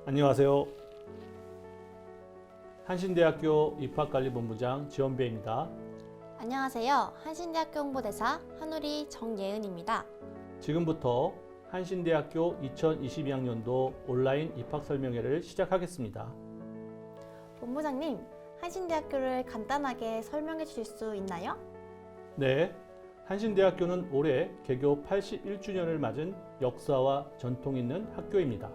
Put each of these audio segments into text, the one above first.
안녕하세요. 한신대학교 입학관리본부장 지원배입니다. 안녕하세요. 한신대학교 홍보대사 한우리 정예은입니다. 지금부터 한신대학교 2022학년도 온라인 입학설명회를 시작하겠습니다. 본부장님, 한신대학교를 간단하게 설명해 주실 수 있나요? 네, 한신대학교는 올해 개교 81주년을 맞은 역사와 전통 있는 학교입니다.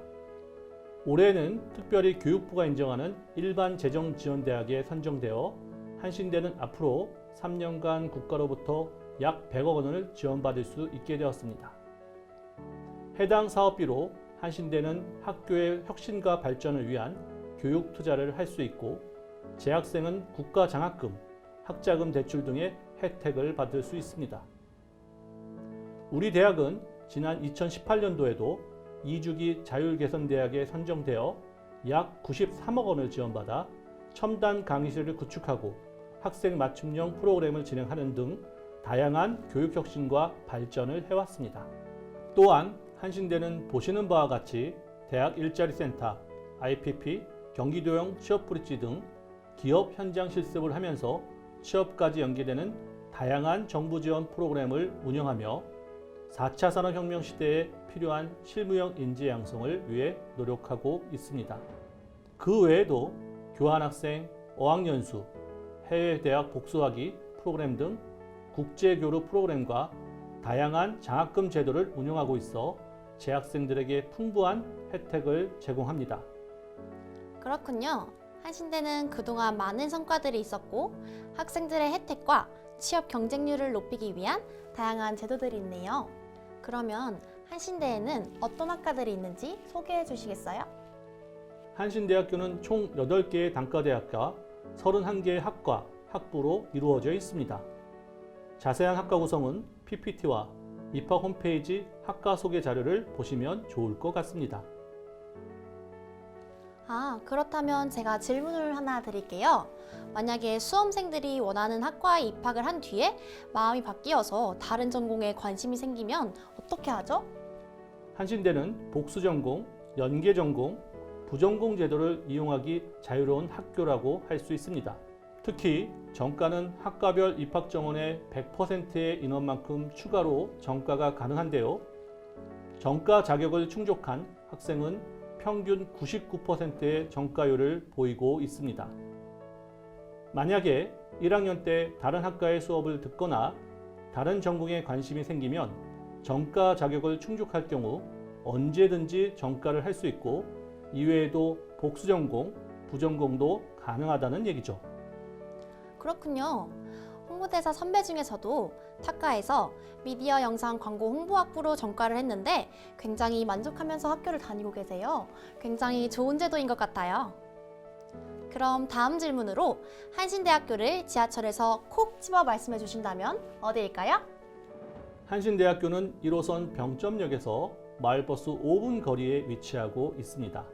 올해는 특별히 교육부가 인정하는 일반 재정지원대학에 선정되어 한신대는 앞으로 3년간 국가로부터 약 100억 원을 지원받을 수 있게 되었습니다. 해당 사업비로 한신대는 학교의 혁신과 발전을 위한 교육 투자를 할 수 있고 재학생은 국가 장학금, 학자금 대출 등의 혜택을 받을 수 있습니다. 우리 대학은 지난 2018년도에도 2주기 자율개선대학에 선정되어 약 93억 원을 지원받아 첨단 강의실을 구축하고 학생 맞춤형 프로그램을 진행하는 등 다양한 교육혁신과 발전을 해왔습니다. 또한 한신대는 보시는 바와 같이 대학 일자리센터, IPP, 경기도형 취업브릿지 등 기업 현장 실습을 하면서 취업까지 연계되는 다양한 정부 지원 프로그램을 운영하며 4차 산업혁명 시대에 필요한 실무형 인재 양성을 위해 노력하고 있습니다. 그 외에도 교환학생, 어학연수, 해외 대학 복수하기 프로그램 등 국제교류 프로그램과 다양한 장학금 제도를 운영하고 있어 재학생들에게 풍부한 혜택을 제공합니다. 그렇군요. 한신대는 그동안 많은 성과들이 있었고 학생들의 혜택과 취업 경쟁률을 높이기 위한 다양한 제도들이 있네요. 그러면 한신대에는 어떤 학과들이 있는지 소개해 주시겠어요? 한신대학교는 총 8개의 단과대학과 31개의 학과, 학부로 이루어져 있습니다. 자세한 학과 구성은 PPT와 입학 홈페이지 학과 소개 자료를 보시면 좋을 것 같습니다. 그렇다면 제가 질문을 하나 드릴게요. 만약에 수험생들이 원하는 학과에 입학을 한 뒤에 마음이 바뀌어서 다른 전공에 관심이 생기면 어떻게 하죠? 한신대는 복수전공, 연계전공, 부전공 제도를 이용하기 자유로운 학교라고 할 수 있습니다. 특히 정가는 학과별 입학 정원의 100%의 인원만큼 추가로 정가가 가능한데요. 정가 자격을 충족한 학생은 평균 99%의 정가율을 보이고 있습니다. 만약에 1학년 때 다른 학과의 수업을 듣거나 다른 전공에 관심이 생기면 정가 자격을 충족할 경우 언제든지 정가를 할 수 있고 이외에도 복수전공, 부전공도 가능하다는 얘기죠. 그렇군요. 홍보대사 선배 중에서도 타카에서 미디어 영상 광고 홍보학부로 전과를 했는데 굉장히 만족하면서 학교를 다니고 계세요. 굉장히 좋은 제도인 것 같아요. 그럼 다음 질문으로 한신대학교를 지하철에서 콕 집어 말씀해 주신다면 어디일까요? 한신대학교는 1호선 병점역에서 마을버스 5분 거리에 위치하고 있습니다.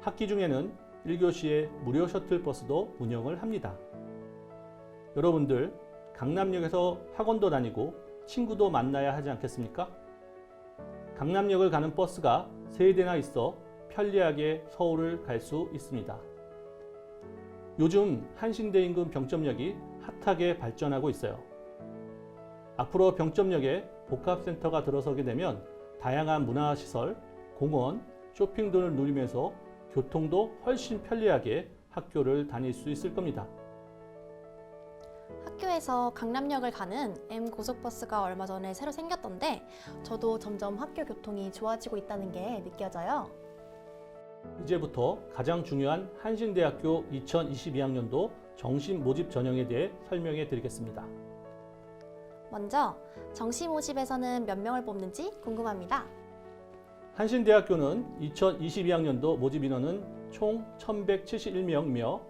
학기 중에는 1교시에 무료 셔틀버스도 운영을 합니다. 여러분들 강남역에서 학원도 다니고 친구도 만나야 하지 않겠습니까? 강남역을 가는 버스가 3대나 있어 편리하게 서울을 갈 수 있습니다. 요즘 한신대 인근 병점역이 핫하게 발전하고 있어요. 앞으로 병점역에 복합센터가 들어서게 되면 다양한 문화시설, 공원, 쇼핑 등을 누리면서 교통도 훨씬 편리하게 학교를 다닐 수 있을 겁니다. 학교에서 강남역을 가는 M고속버스가 얼마 전에 새로 생겼던데 저도 점점 학교 교통이 좋아지고 있다는 게 느껴져요. 이제부터 가장 중요한 한신대학교 2022학년도 정시 모집 전형에 대해 설명해 드리겠습니다. 먼저 정시 모집에서는 몇 명을 뽑는지 궁금합니다. 한신대학교는 2022학년도 모집 인원은 총 1171명이며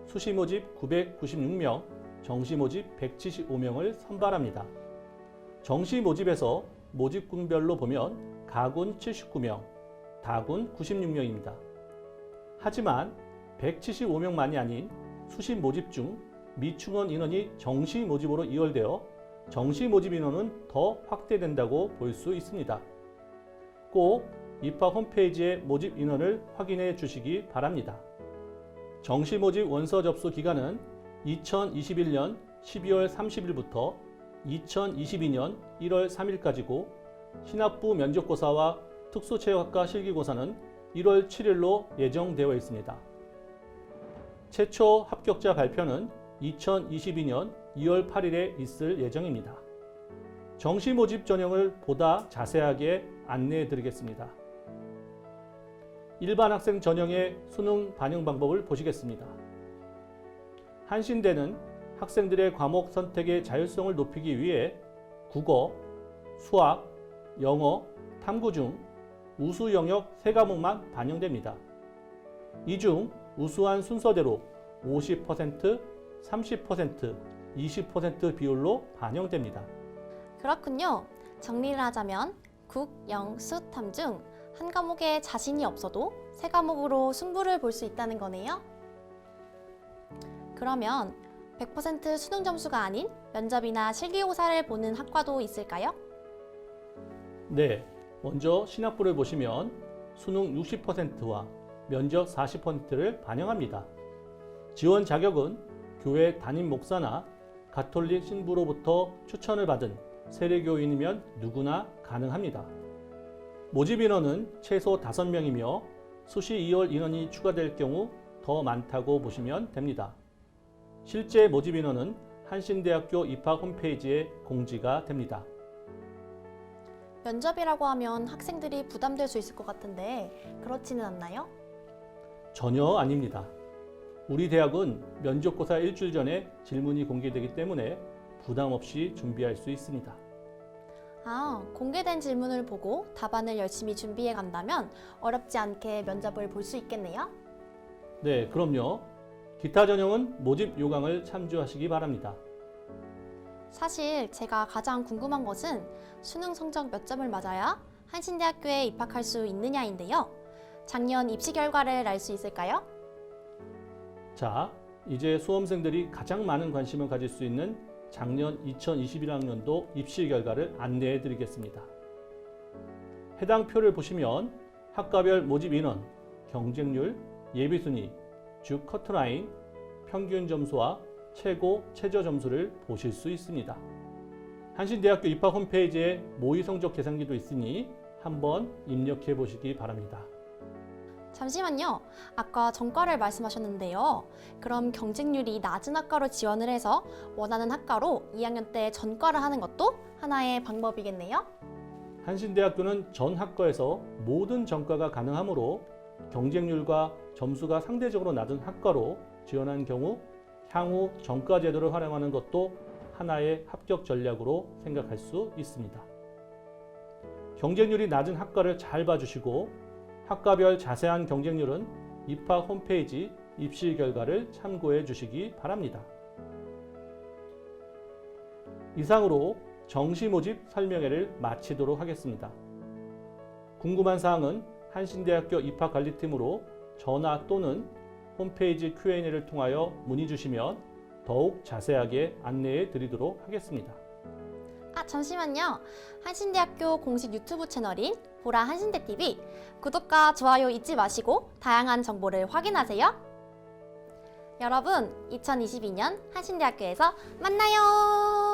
수시 모집 996명, 정시 모집 175명을 선발합니다. 정시 모집에서 모집군별로 보면 가군 79명, 다군 96명입니다. 하지만 175명만이 아닌 수시 모집 중 미충원 인원이 정시 모집으로 이월되어 정시 모집 인원은 더 확대된다고 볼 수 있습니다. 꼭 입학 홈페이지의 모집 인원을 확인해 주시기 바랍니다. 정시 모집 원서 접수 기간은 2021년 12월 30일부터 2022년 1월 3일까지고 신학부 면접고사와 특수체육학과 실기고사는 1월 7일로 예정되어 있습니다. 최초 합격자 발표는 2022년 2월 8일에 있을 예정입니다. 정시 모집 전형을 보다 자세하게 안내해 드리겠습니다. 일반 학생 전형의 수능 반영 방법을 보시겠습니다. 한신대는 학생들의 과목 선택의 자율성을 높이기 위해 국어, 수학, 영어, 탐구 중 우수 영역 3과목만 반영됩니다. 이 중 우수한 순서대로 50%, 30%, 20% 비율로 반영됩니다. 그렇군요. 정리를 하자면 국, 영, 수, 탐 중 한 과목에 자신이 없어도 3과목으로 승부를 볼 수 있다는 거네요. 그러면 100% 수능 점수가 아닌 면접이나 실기고사를 보는 학과도 있을까요? 네, 먼저 신학부를 보시면 수능 60%와 면접 40%를 반영합니다. 지원 자격은 교회 담임 목사나 가톨릭 신부로부터 추천을 받은 세례교인이면 누구나 가능합니다. 모집 인원은 최소 5명이며 수시 2월 인원이 추가될 경우 더 많다고 보시면 됩니다. 실제 모집 인원은 한신대학교 입학 홈페이지에 공지가 됩니다. 면접이라고 하면 학생들이 부담될 수 있을 것 같은데 그렇지는 않나요? 전혀 아닙니다. 우리 대학은 면접고사 일주일 전에 질문이 공개되기 때문에 부담 없이 준비할 수 있습니다. 공개된 질문을 보고 답안을 열심히 준비해 간다면 어렵지 않게 면접을 볼 수 있겠네요? 네, 그럼요. 기타 전형은 모집 요강을 참조하시기 바랍니다. 사실 제가 가장 궁금한 것은 수능 성적 몇 점을 맞아야 한신대학교에 입학할 수 있느냐인데요. 작년 입시 결과를 알 수 있을까요? 자, 이제 수험생들이 가장 많은 관심을 가질 수 있는 작년 2021학년도 입시 결과를 안내해 드리겠습니다. 해당 표를 보시면 학과별 모집 인원, 경쟁률, 예비순위, 주 커트라인, 평균 점수와 최고 최저 점수를 보실 수 있습니다. 한신대학교 입학 홈페이지에 모의 성적 계산기도 있으니 한번 입력해 보시기 바랍니다. 잠시만요. 아까 전과를 말씀하셨는데요. 그럼 경쟁률이 낮은 학과로 지원을 해서 원하는 학과로 2학년 때 전과를 하는 것도 하나의 방법이겠네요? 한신대학교는 전 학과에서 모든 전과가 가능하므로 경쟁률과 점수가 상대적으로 낮은 학과로 지원한 경우 향후 전과 제도를 활용하는 것도 하나의 합격 전략으로 생각할 수 있습니다. 경쟁률이 낮은 학과를 잘 봐주시고 학과별 자세한 경쟁률은 입학 홈페이지 입시 결과를 참고해 주시기 바랍니다. 이상으로 정시 모집 설명회를 마치도록 하겠습니다. 궁금한 사항은 한신대학교 입학관리팀으로 전화 또는 홈페이지 Q&A를 통하여 문의 주시면 더욱 자세하게 안내해 드리도록 하겠습니다. 잠시만요. 한신대학교 공식 유튜브 채널인 보라 한신대TV 구독과 좋아요 잊지 마시고 다양한 정보를 확인하세요. 여러분, 2022년 한신대학교에서 만나요.